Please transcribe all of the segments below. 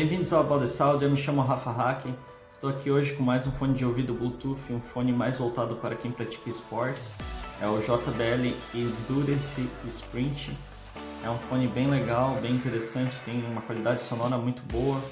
Bem-vindos ao About the Sound, eu me chamo Rafa Hacken. Estou aqui hoje com mais um fone de ouvido Bluetooth, um fone mais voltado para quem pratica esportes. É o JBL Endurance Sprint. É um fone bem legal, bem interessante, tem uma qualidade sonora muito boa,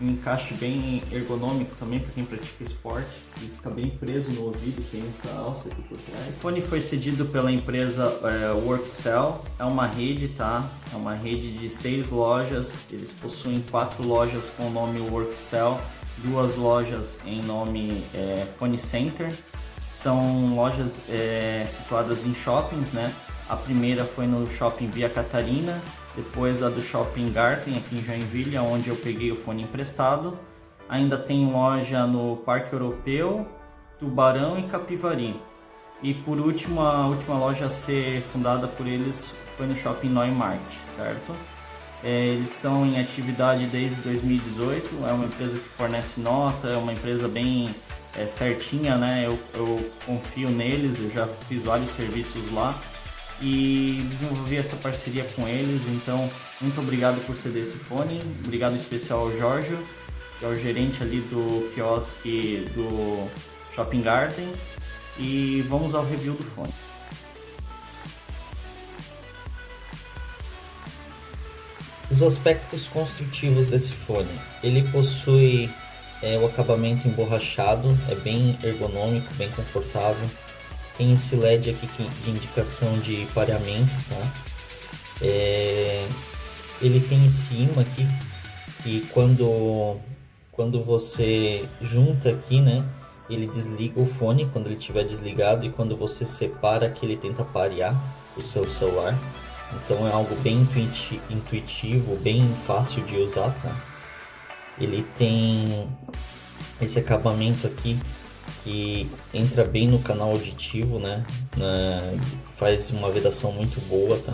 um encaixe bem ergonômico também para quem pratica esporte e fica bem preso no ouvido, tem essa alça aqui por trás. O fone foi cedido pela empresa Workcell, é uma rede, tá? É uma rede de 6 lojas, eles possuem 4 lojas com o nome Workcell, 2 lojas em nome Phone Center, são lojas situadas em shoppings, né? A primeira foi no Shopping Via Catarina, depois a do Shopping Garten aqui em Joinville, onde eu peguei o fone emprestado. Ainda tem loja no Parque Europeu, Tubarão e Capivari. E por último, a última loja a ser fundada por eles foi no Shopping Neumarkt, certo? Eles estão em atividade desde 2018, é uma empresa que fornece nota, é uma empresa bem certinha, né? Eu confio neles, eu já fiz vários serviços lá e desenvolvi essa parceria com eles, então muito obrigado por ceder esse fone, obrigado especial ao Jorge, que é o gerente ali do quiosque do Shopping Garden, e vamos ao review do fone. Os aspectos construtivos desse fone, ele possui o acabamento emborrachado, é bem ergonômico, bem confortável. Tem esse LED aqui de indicação de pareamento, tá? Ele tem esse imã aqui e quando você junta aqui, né, ele desliga o fone quando ele estiver desligado, e quando você separa aqui ele tenta parear o seu celular. Então é algo bem intuitivo, bem fácil de usar, tá? Ele tem esse acabamento aqui que entra bem no canal auditivo, né? Faz uma vedação muito boa, tá?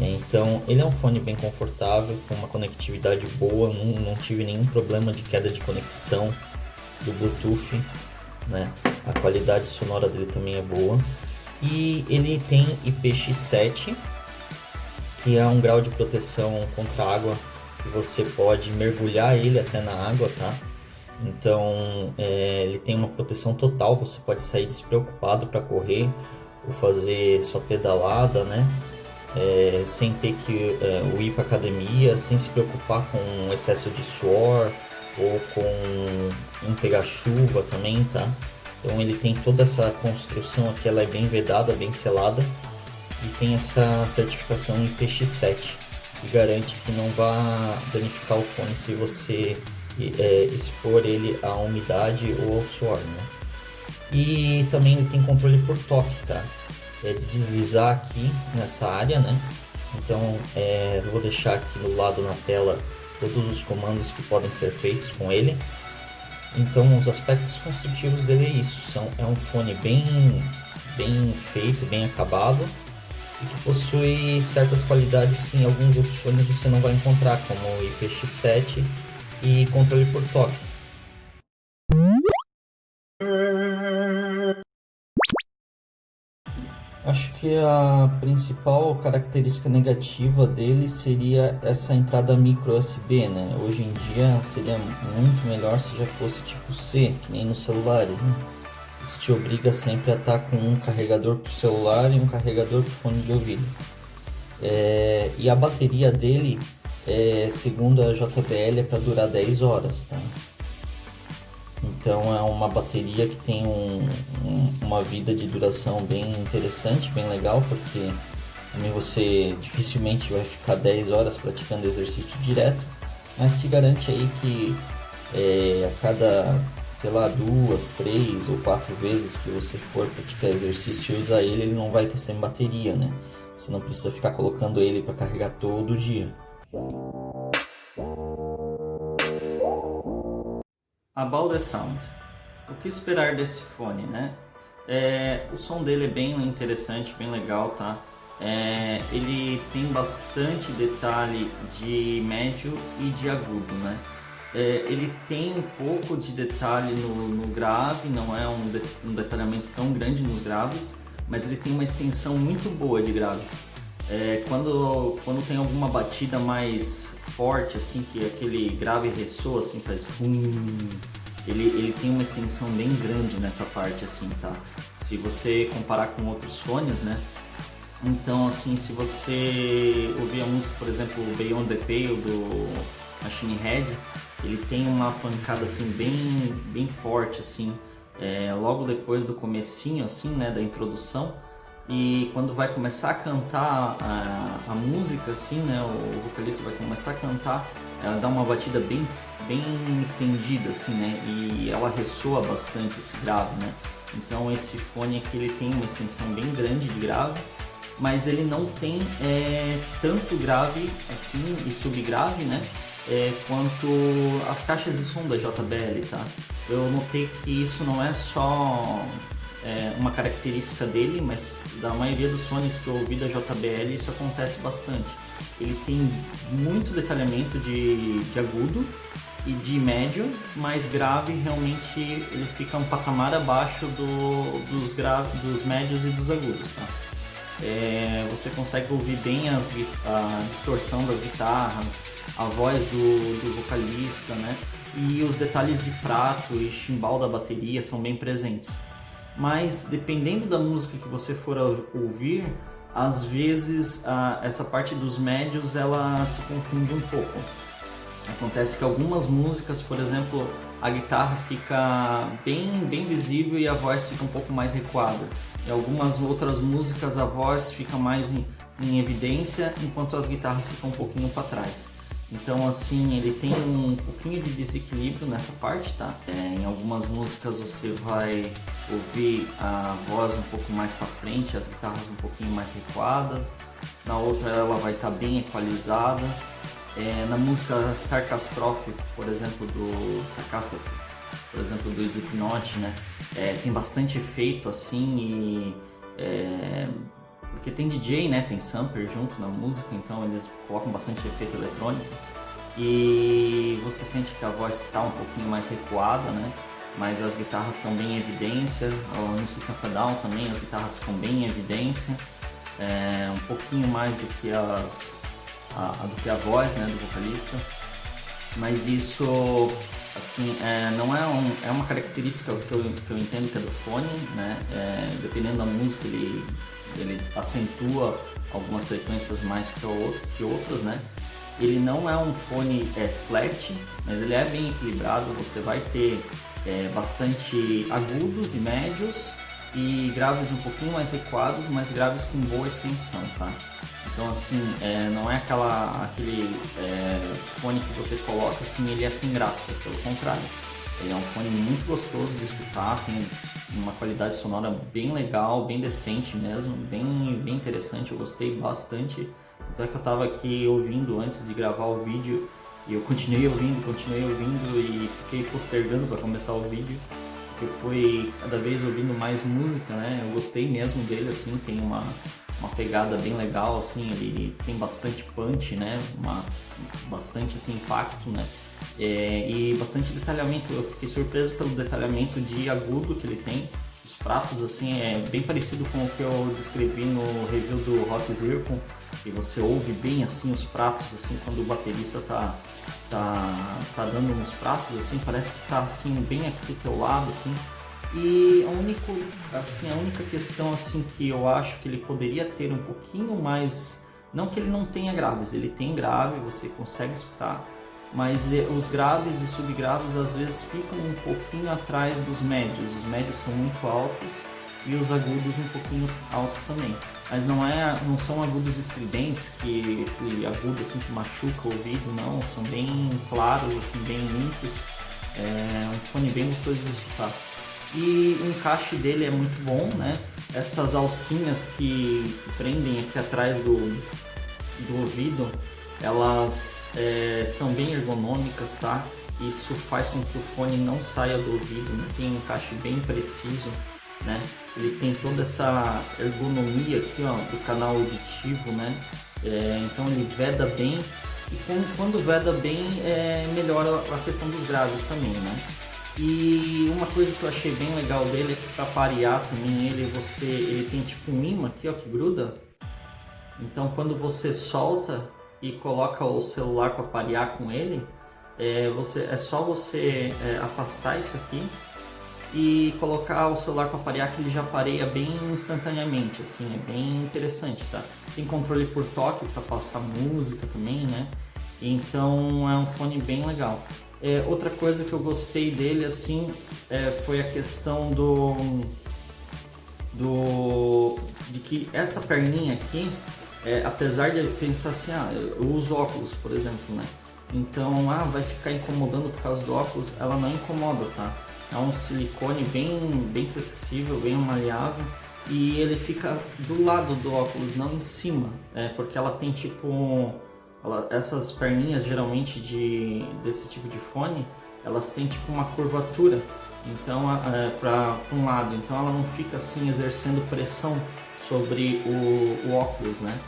Então ele é um fone bem confortável, com uma conectividade boa, não tive nenhum problema de queda de conexão do Bluetooth, né? A qualidade sonora dele também é boa. E ele tem IPX7, que é um grau de proteção contra a água, que você pode mergulhar ele até na água, tá? Então ele tem uma proteção total, você pode sair despreocupado para correr ou fazer sua pedalada, né? Sem ter que ir para academia, sem se preocupar com excesso de suor ou com não pegar chuva também, tá? Então ele tem toda essa construção aqui, ela é bem vedada, bem selada, e tem essa certificação IPX7, que garante que não vá danificar o fone se você expor ele à umidade ou ao suor, né? E também ele tem controle por toque, tá? De deslizar aqui nessa área, né? Então eu vou deixar aqui do lado na tela todos os comandos que podem ser feitos com ele. Então os aspectos construtivos dele é isso, é um fone bem feito, bem acabado, e que possui certas qualidades que em alguns outros fones você não vai encontrar, como o IPX7 e controle por toque. Acho que a principal característica negativa dele seria essa entrada micro USB, né? Hoje em dia seria muito melhor se já fosse tipo C, que nem nos celulares, né? Isso te obriga sempre a estar com um carregador para o celular e um carregador para o fone de ouvido. E a bateria dele, segundo a JBL, é para durar 10 horas, tá? Então é uma bateria que tem uma vida de duração bem interessante, bem legal, porque também você dificilmente vai ficar 10 horas praticando exercício direto, mas te garante aí que a cada, sei lá, 2, 3 ou 4 vezes que você for praticar exercício e usar ele não vai estar sem bateria, né? Você não precisa ficar colocando ele para carregar todo dia. About the Sound. O que esperar desse fone, né? O som dele é bem interessante, bem legal, tá? Ele tem bastante detalhe de médio e de agudo, né? Ele tem um pouco de detalhe no grave, não é um detalhamento tão grande nos graves, mas ele tem uma extensão muito boa de graves. Quando tem alguma batida mais forte, assim, que aquele grave ressoa, assim, faz bum, ele tem uma extensão bem grande nessa parte, assim, tá? Se você comparar com outros fones, né? Então, assim, se você ouvir a música, por exemplo, Beyond the Pale do Machine Head, ele tem uma pancada assim bem forte, assim, logo depois do comecinho, assim, né, da introdução. E quando vai começar a cantar a música, assim, né, o vocalista vai começar a cantar, ela dá uma batida bem estendida, assim, né, e ela ressoa bastante esse grave, né. Então esse fone aqui ele tem uma extensão bem grande de grave, mas ele não tem tanto grave assim e subgrave, né? Quanto as caixas de som da JBL, tá? Eu notei que isso não é só uma característica dele, mas da maioria dos fones que eu ouvi da JBL isso acontece bastante. Ele tem muito detalhamento de agudo e de médio, mas grave realmente ele fica um patamar abaixo dos médios e dos agudos, tá? Você consegue ouvir bem a distorção das guitarras, a voz do vocalista, né? E os detalhes de prato e chimbal da bateria são bem presentes. Mas dependendo da música que você for ouvir, às vezes essa parte dos médios ela se confunde um pouco. Acontece que algumas músicas, por exemplo, a guitarra fica bem visível e a voz fica um pouco mais recuada. Em algumas outras músicas a voz fica mais em evidência, enquanto as guitarras ficam um pouquinho para trás. Então assim, ele tem um pouquinho de desequilíbrio nessa parte, tá? Em algumas músicas você vai ouvir a voz um pouco mais para frente, as guitarras um pouquinho mais recuadas. Na outra ela vai estar bem equalizada. Na música Sarcastrophe, por exemplo, do Slipknot, né? Tem bastante efeito assim porque tem DJ, né? Tem sampler junto na música, então eles colocam bastante efeito eletrônico e você sente que a voz está um pouquinho mais recuada, né? Mas as guitarras estão bem em evidência. No System of a Down também as guitarras ficam bem em evidência, um pouquinho mais do que a voz, né, do vocalista, mas isso assim não é uma característica que eu entendo que é do fone, né? Dependendo da música ele acentua algumas frequências mais que outras, né? Ele não é um fone flat, mas ele é bem equilibrado. Você vai ter bastante agudos e médios e graves um pouquinho mais recuados, mas graves com boa extensão, tá? Então assim, não é aquele fone que você coloca assim, ele é sem graça, pelo contrário. Ele é um fone muito gostoso de escutar, tem uma qualidade sonora bem legal, bem decente mesmo, bem interessante, eu gostei bastante. Então é que eu estava aqui ouvindo antes de gravar o vídeo e eu continuei ouvindo e fiquei postergando para começar o vídeo. Eu fui cada vez ouvindo mais música, né? Eu gostei mesmo dele, assim, tem uma pegada bem legal, assim, ele tem bastante punch, né? Bastante assim, impacto, né? E bastante detalhamento. Eu fiquei surpreso pelo detalhamento de agudo que ele tem. Os pratos, assim, é bem parecido com o que eu descrevi no review do Rock Zircon. E você ouve bem, assim, os pratos, assim, quando o baterista tá dando uns pratos, assim, parece que tá, assim, bem aqui do teu lado, assim. E a única questão, assim, que eu acho que ele poderia ter um pouquinho mais, não que ele não tenha graves, ele tem grave, você consegue escutar, mas os graves e subgraves às vezes ficam um pouquinho atrás dos médios. Os médios são muito altos e os agudos um pouquinho altos também. Mas não são agudos estridentes, que agudo assim que machuca o ouvido, não. São bem claros, assim, bem limpos. É um fone bem gostoso de escutar. E o encaixe dele é muito bom, né? Essas alcinhas que prendem aqui atrás do ouvido, elas são bem ergonômicas, tá? Isso faz com que o fone não saia do ouvido, né? Tem um encaixe bem preciso, né? Ele tem toda essa ergonomia aqui, ó, do canal auditivo, né? Então ele veda bem e quando veda bem melhora a questão dos graves também, né? E uma coisa que eu achei bem legal dele é que para parear também ele tem tipo um imã aqui, ó, que gruda. Então quando você solta e coloca o celular para parear com ele, é só você afastar isso aqui e colocar o celular para parear, que ele já pareia bem instantaneamente, assim, é bem interessante, tá? Tem controle por toque para passar música também, né? Então é um fone bem legal. Outra coisa que eu gostei dele, assim, foi a questão de que essa perninha aqui, apesar de pensar assim, eu uso óculos, por exemplo, né? Então, vai ficar incomodando por causa do óculos, ela não incomoda, tá? É um silicone bem flexível, bem maleável, e ele fica do lado do óculos, não em cima, porque ela tem tipo, essas perninhas geralmente desse tipo de fone, elas têm tipo uma curvatura, então para um lado, então ela não fica assim exercendo pressão sobre o óculos, né?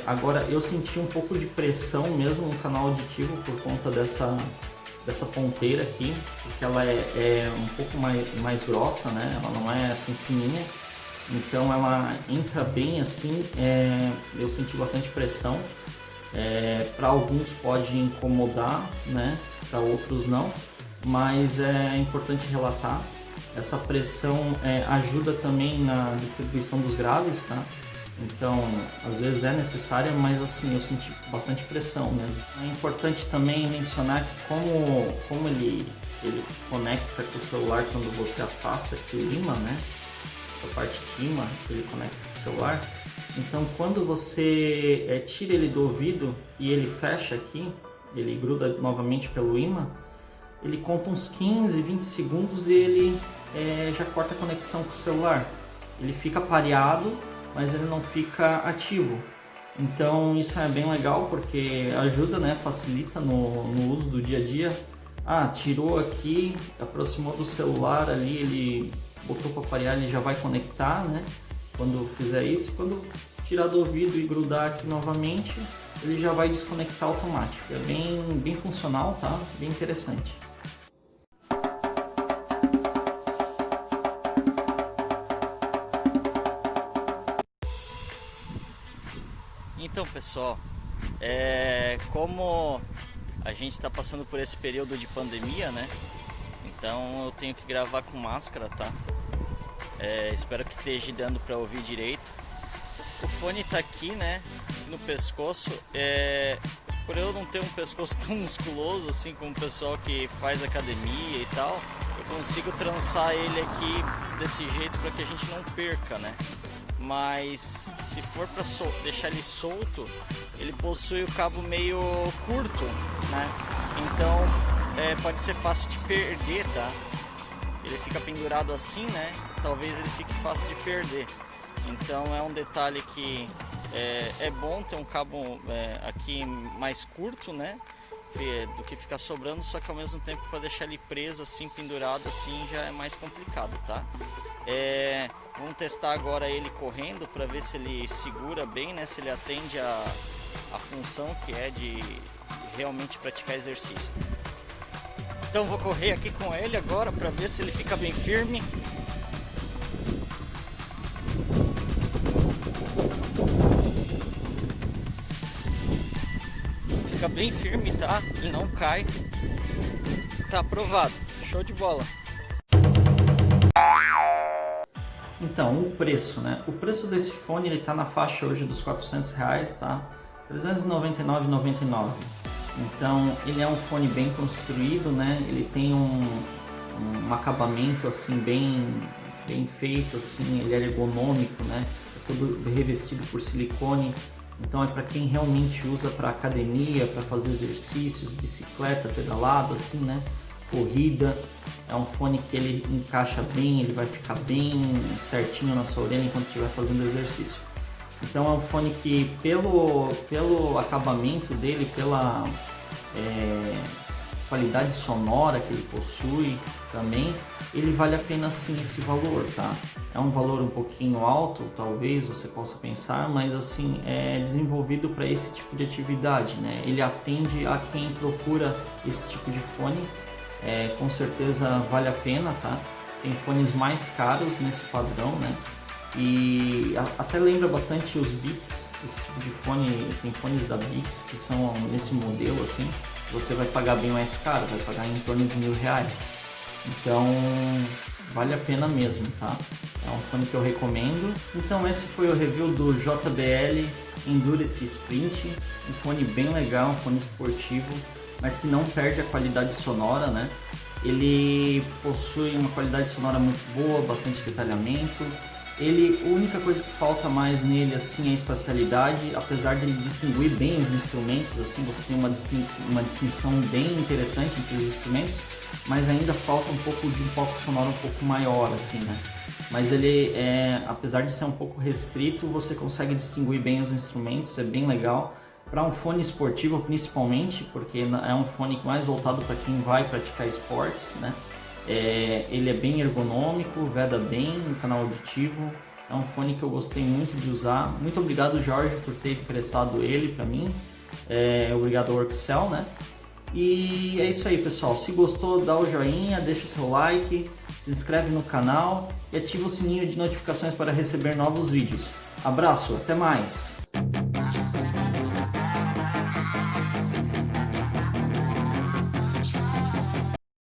Agora eu senti um pouco de pressão mesmo no canal auditivo por conta dessa ponteira aqui, porque ela é um pouco mais grossa, né? Ela não é assim fininha, então ela entra bem assim, eu senti bastante pressão. Para alguns pode incomodar, né? Para outros não, mas é importante relatar. Essa pressão ajuda também na distribuição dos graves, tá? Então, às vezes é necessária, mas assim, eu senti bastante pressão mesmo. É importante também mencionar que como ele conecta com o celular quando você afasta aqui o ímã, né? Essa parte de ímã, ele conecta com o celular. Então, quando você tira ele do ouvido e ele fecha aqui, ele gruda novamente pelo ímã, ele conta uns 15, 20 segundos e ele já corta a conexão com o celular. Ele fica pareado, mas ele não fica ativo. Então isso é bem legal porque ajuda, né? Facilita no uso do dia a dia. Tirou aqui, aproximou do celular ali, ele botou para parear, ele já vai conectar, né? Quando fizer isso, quando tirar do ouvido e grudar aqui novamente, ele já vai desconectar automático. É bem funcional, tá? Bem interessante. Então, pessoal, como a gente está passando por esse período de pandemia, né? Então eu tenho que gravar com máscara, tá? Espero que esteja dando para ouvir direito. O fone tá aqui, né? No pescoço. Por eu não ter um pescoço tão musculoso assim como o pessoal que faz academia e tal, eu consigo trançar ele aqui desse jeito para que a gente não perca, né? Mas se for para deixar ele solto, ele possui o cabo meio curto, né? Então pode ser fácil de perder, tá? Ele fica pendurado assim, né? Talvez ele fique fácil de perder. Então é um detalhe que é bom ter um cabo aqui mais curto, né? Do que ficar sobrando, só que ao mesmo tempo para deixar ele preso assim, pendurado assim, já é mais complicado, tá? Vamos testar agora ele correndo para ver se ele segura bem, né? Se ele atende a função que é de realmente praticar exercício. Então vou correr aqui com ele agora para ver se ele fica bem firme. Fica bem firme, tá? Ele não cai. Tá aprovado. Show de bola. Então, o preço, né? O preço desse fone ele tá na faixa hoje dos R$400, tá? R$399,99. Então, ele é um fone bem construído, né? Ele tem um acabamento assim bem feito, assim, ele é ergonômico, né? É todo revestido por silicone. Então é para quem realmente usa para academia, para fazer exercícios, bicicleta, pedalado, assim, né? Corrida. É um fone que ele encaixa bem, ele vai ficar bem certinho na sua orelha enquanto estiver fazendo exercício. Então é um fone que pelo acabamento dele, pela qualidade sonora que ele possui também, ele vale a pena sim esse valor, tá? É um valor um pouquinho alto, talvez você possa pensar, mas assim, é desenvolvido para esse tipo de atividade, né? Ele atende a quem procura esse tipo de fone, com certeza vale a pena, tá? Tem fones mais caros nesse padrão, né? E até lembra bastante os Beats, esse tipo de fone, tem fones da Beats que são nesse modelo assim, você vai pagar bem mais caro, vai pagar em torno de R$1.000. Então vale a pena mesmo, tá? É um fone que eu recomendo. Então esse foi o review do JBL Endurance Sprint, um fone bem legal, um fone esportivo, mas que não perde a qualidade sonora, né? Ele possui uma qualidade sonora muito boa, bastante detalhamento. A única coisa que falta mais nele assim é a espacialidade, apesar de ele distinguir bem os instrumentos, assim, você tem uma distinção bem interessante entre os instrumentos, mas ainda falta um pouco de um palco sonoro um pouco maior, assim, né? Mas ele, apesar de ser um pouco restrito, você consegue distinguir bem os instrumentos, é bem legal. Para um fone esportivo principalmente, porque é um fone mais voltado para quem vai praticar esportes, né? Ele é bem ergonômico, veda bem no canal auditivo, é um fone que eu gostei muito de usar. Muito obrigado, Jorge, por ter emprestado ele para mim, obrigado ao Workcell, né? E é isso aí, pessoal, se gostou dá o joinha, deixa o seu like, se inscreve no canal e ativa o sininho de notificações para receber novos vídeos. Abraço, até mais!